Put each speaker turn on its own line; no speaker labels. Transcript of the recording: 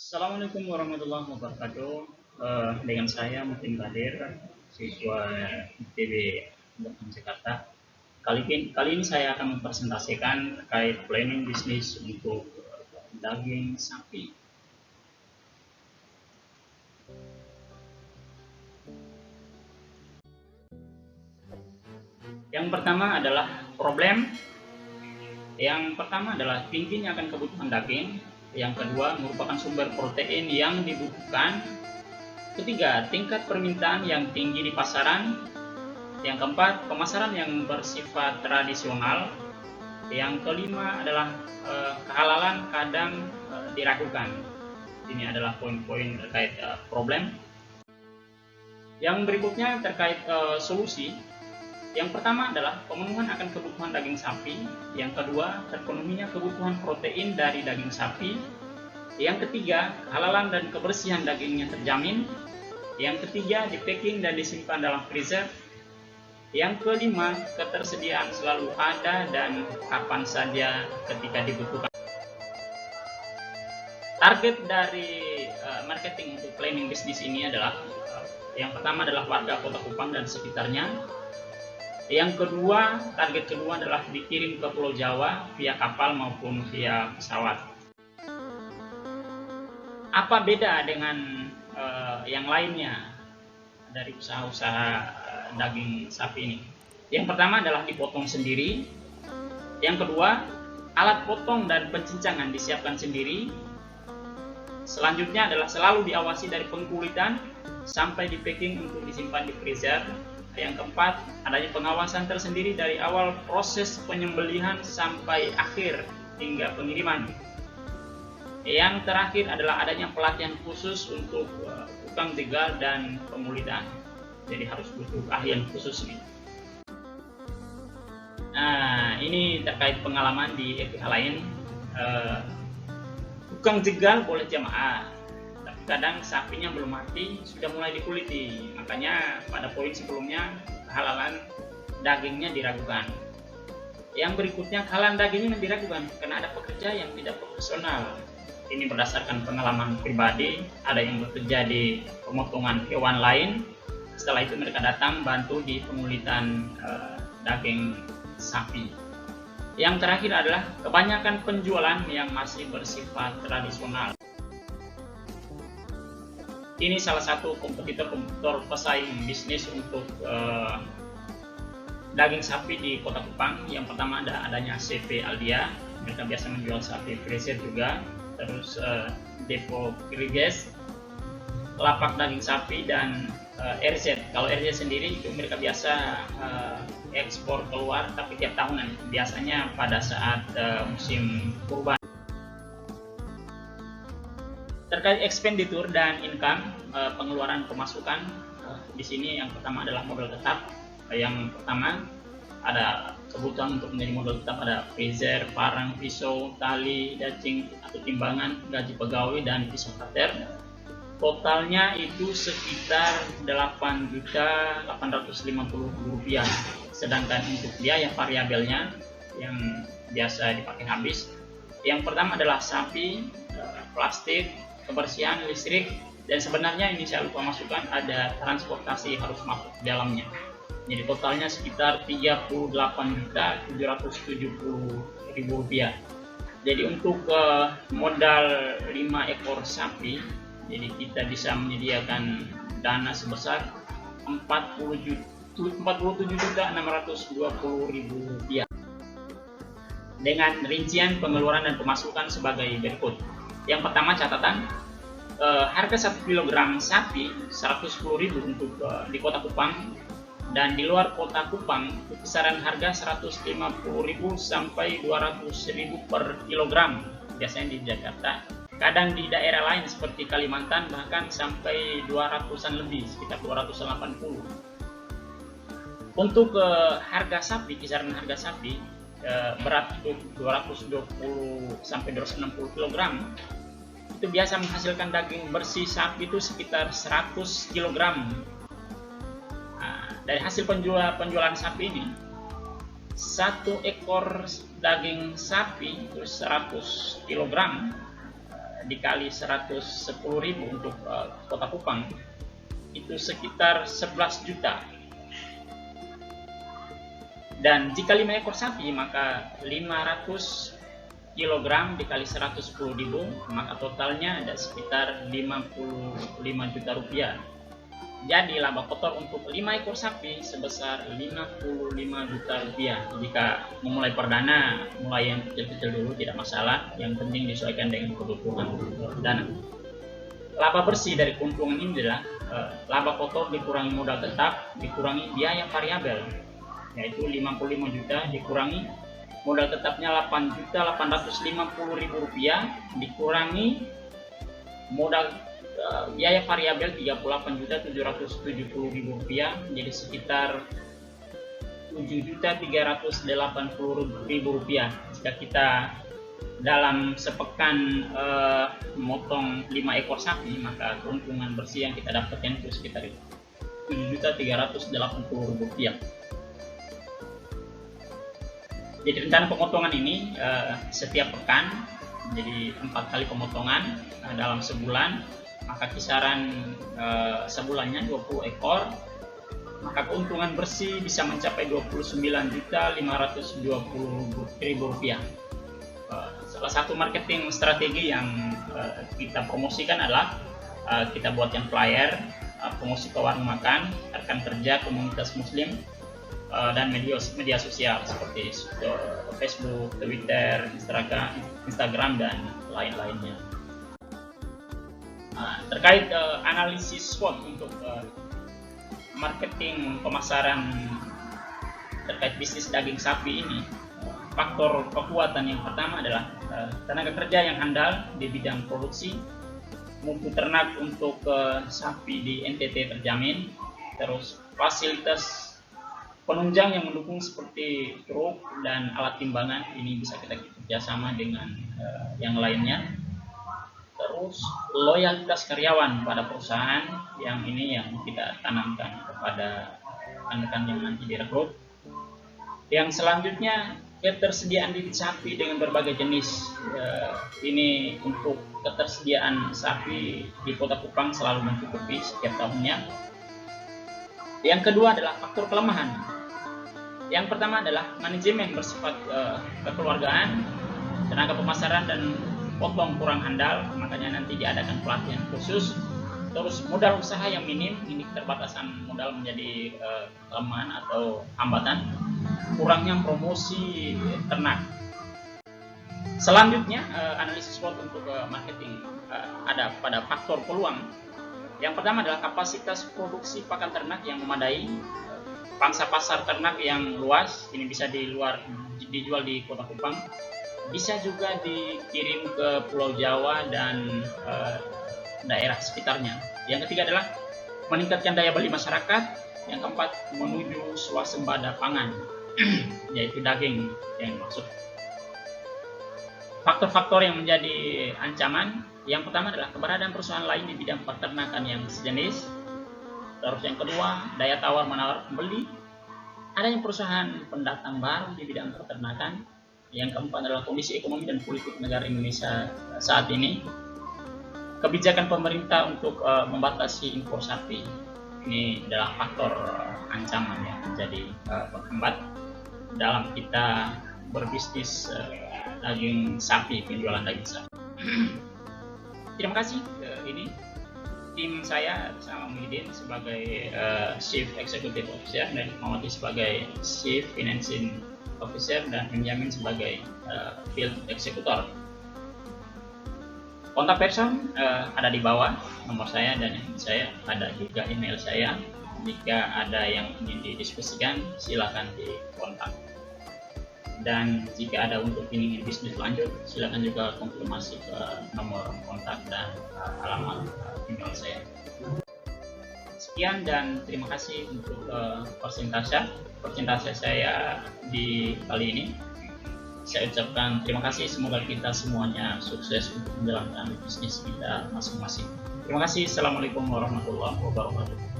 Assalamualaikum warahmatullahi wabarakatuh. Dengan saya Mutin Kadir, siswa ITB Jakarta. Kali ini saya akan mempresentasikan terkait planning bisnis untuk daging sapi. Yang pertama adalah tingginya akan kebutuhan daging. Yang kedua, merupakan sumber protein yang dibutuhkan. Ketiga, tingkat permintaan yang tinggi di pasaran. Yang keempat, pemasaran yang bersifat tradisional. Yang kelima adalah kehalalan kadang diragukan. Ini adalah poin-poin terkait problem. Yang berikutnya terkait solusi. Yang pertama adalah pemenuhan akan kebutuhan daging sapi. Yang kedua, terpenuhinya kebutuhan protein dari daging sapi. Yang ketiga, kehalalan dan kebersihan dagingnya terjamin. Yang ketiga, di-packing dan disimpan dalam freezer. Yang kelima, ketersediaan selalu ada dan kapan saja ketika dibutuhkan. Target dari marketing untuk planning bisnis ini adalah yang pertama adalah warga Kota Kupang dan sekitarnya. Yang kedua, target kedua adalah dikirim ke Pulau Jawa via kapal maupun via pesawat. Apa beda dengan yang lainnya dari usaha-usaha daging sapi ini? Yang pertama adalah dipotong sendiri. Yang kedua, alat potong dan pencincangan disiapkan sendiri. Selanjutnya adalah selalu diawasi dari pengkulitan sampai di packing untuk disimpan di freezer. Yang keempat, adanya pengawasan tersendiri dari awal proses penyembelihan sampai akhir hingga pengiriman. Yang terakhir adalah adanya pelatihan khusus untuk tukang tegal dan pemulitan. Jadi harus butuh keahlian khusus nih. Nah, ini terkait pengalaman di FPH lain. Tukang jegal boleh jamaah, tapi kadang sapinya belum mati sudah mulai dikuliti. Makanya pada poin sebelumnya kehalalan dagingnya diragukan. Yang berikutnya, kehalalan dagingnya diragukan karena ada pekerja yang tidak profesional. Ini berdasarkan pengalaman pribadi. Ada yang bekerja di pemotongan hewan lain, setelah itu mereka datang bantu di pengulitan daging sapi. Yang terakhir adalah kebanyakan penjualan yang masih bersifat tradisional. Ini salah satu kompetitor pesaing bisnis untuk daging sapi di Kota Kupang. Yang pertama adanya CP Aldia, mereka biasa menjual sapi freezer juga. Terus Depo Griges, lapak daging sapi, dan RZ. Kalau RZ sendiri itu mereka biasa ekspor keluar, tapi tiap tahunan, biasanya pada saat musim kurban. Terkait expenditure dan income, pengeluaran pemasukan, di sini yang pertama adalah modal tetap. Yang pertama ada kebutuhan untuk menjadi modal tetap, ada freezer, parang, pisau, tali, dacing atau timbangan, gaji pegawai, dan pisau cutter. Totalnya itu sekitar Rp8.850.000. Sedangkan untuk biaya variabelnya yang biasa dipakai habis, yang pertama adalah sapi, plastik, kebersihan, listrik, dan sebenarnya ini saya lupa masukkan, ada transportasi harus masuk di dalamnya. Jadi totalnya sekitar Rp37.770.000. Jadi untuk modal 5 ekor sapi, jadi kita bisa menyediakan dana sebesar Rp47.620.000 dengan rincian pengeluaran dan pemasukan sebagai berikut. Yang pertama, catatan harga 1 kg sapi Rp110.000 untuk di Kota Kupang, dan di luar Kota Kupang kisaran harga Rp150.000 sampai Rp200.000 per kilogram, biasanya di Jakarta. Kadang di daerah lain seperti Kalimantan bahkan sampai 200-an lebih, sekitar 280. Untuk harga sapi, kisaran harga sapi berat itu 220 sampai 260 kg, itu biasa menghasilkan daging bersih sapi itu sekitar 100 kg. Dari hasil penjualan sapi ini, 1 ekor daging sapi itu 100 kg dikali 110.000 untuk Kota Kupang itu sekitar 11 juta. Dan jika 5 ekor sapi maka 500 kilogram dikali 110.000, maka totalnya ada sekitar 55 juta rupiah. Jadi laba kotor untuk 5 ekor sapi sebesar 55 juta rupiah. Jika memulai perdana, mulai yang kecil-kecil dulu tidak masalah, yang penting disesuaikan dengan kebutuhan dana. Laba bersih dari keuntungan ini adalah laba kotor dikurangi modal tetap, dikurangi biaya variabel, yaitu 55 juta dikurangi modal tetapnya 8.850.000 rupiah, dikurangi modal biaya variabel 38.770.000 rupiah, jadi sekitar 7.380.000 rupiah. Jika kita dalam sepekan memotong 5 ekor sapi, maka keuntungan bersih yang kita dapatkan itu sekitar 7.380.000 rupiah. Jadi rencana pemotongan ini setiap pekan, jadi 4 kali pemotongan dalam sebulan, maka kisaran sebulannya 20 ekor, maka keuntungan bersih bisa mencapai 29.520.000 rupiah. Salah satu marketing strategi yang kita promosikan adalah kita buat yang flyer, promosi ke warung makan, rekan kerja, komunitas muslim, dan media sosial seperti Facebook, Twitter, Instagram dan lain-lainnya. Terkait analisis SWOT untuk marketing pemasaran terkait bisnis daging sapi ini, faktor kekuatan yang pertama adalah tenaga kerja yang handal di bidang produksi, mutu ternak untuk sapi di NTT terjamin, terus fasilitas penunjang yang mendukung seperti truk dan alat timbangan ini bisa kita kerjasama dengan yang lainnya. Terus loyalitas karyawan pada perusahaan yang ini yang kita tanamkan kepada rekan-rekan yang nanti direkrut. Yang selanjutnya ketersediaan bibit sapi dengan berbagai jenis. Ini untuk ketersediaan sapi di Kota Kupang selalu mencukupi setiap tahunnya. Yang kedua adalah faktor kelemahan. Yang pertama adalah manajemen bersifat kekeluargaan, tenaga pemasaran dan potong kurang handal, makanya nanti diadakan pelatihan khusus. Terus modal usaha yang minim, ini keterbatasan modal menjadi kelemahan atau hambatan. Kurangnya promosi ternak. Selanjutnya analisis SWOT untuk marketing ada pada faktor peluang. Yang pertama adalah kapasitas produksi pakan ternak yang memadai, pangsa pasar ternak yang luas, ini bisa dijual di Kota Kupang, bisa juga dikirim ke Pulau Jawa dan daerah sekitarnya. Yang ketiga adalah meningkatkan daya beli masyarakat. Yang keempat, menuju swasembada pangan, yaitu daging yang dimaksud. Faktor-faktor yang menjadi ancaman, yang pertama adalah keberadaan perusahaan lain di bidang peternakan yang sejenis. Terus yang kedua, daya tawar menawar pembeli, adanya perusahaan pendatang baru di bidang peternakan. Yang keempat adalah kondisi ekonomi dan politik negara Indonesia saat ini. Kebijakan pemerintah untuk membatasi impor sapi, ini adalah faktor ancaman yang menjadi penghambat dalam kita berbisnis daging sapi, penjualan daging sapi. Terima kasih. Ini tim saya bersama Muhyiddin sebagai Chief Executive Officer dan Mawati sebagai Chief Financing Officer dan Benjamin sebagai Field Executor. Kontak person ada di bawah nomor saya, dan saya ada juga email saya. Jika ada yang ingin didiskusikan, silakan dikontak. Dan jika ada untuk ingin bisnis lanjut, silakan juga konfirmasi ke nomor kontak dan alamat email saya. Sekian dan terima kasih untuk persentase saya di kali ini. Saya ucapkan terima kasih, semoga kita semuanya sukses untuk menjalankan bisnis kita masing-masing. Terima kasih. Assalamualaikum warahmatullahi wabarakatuh.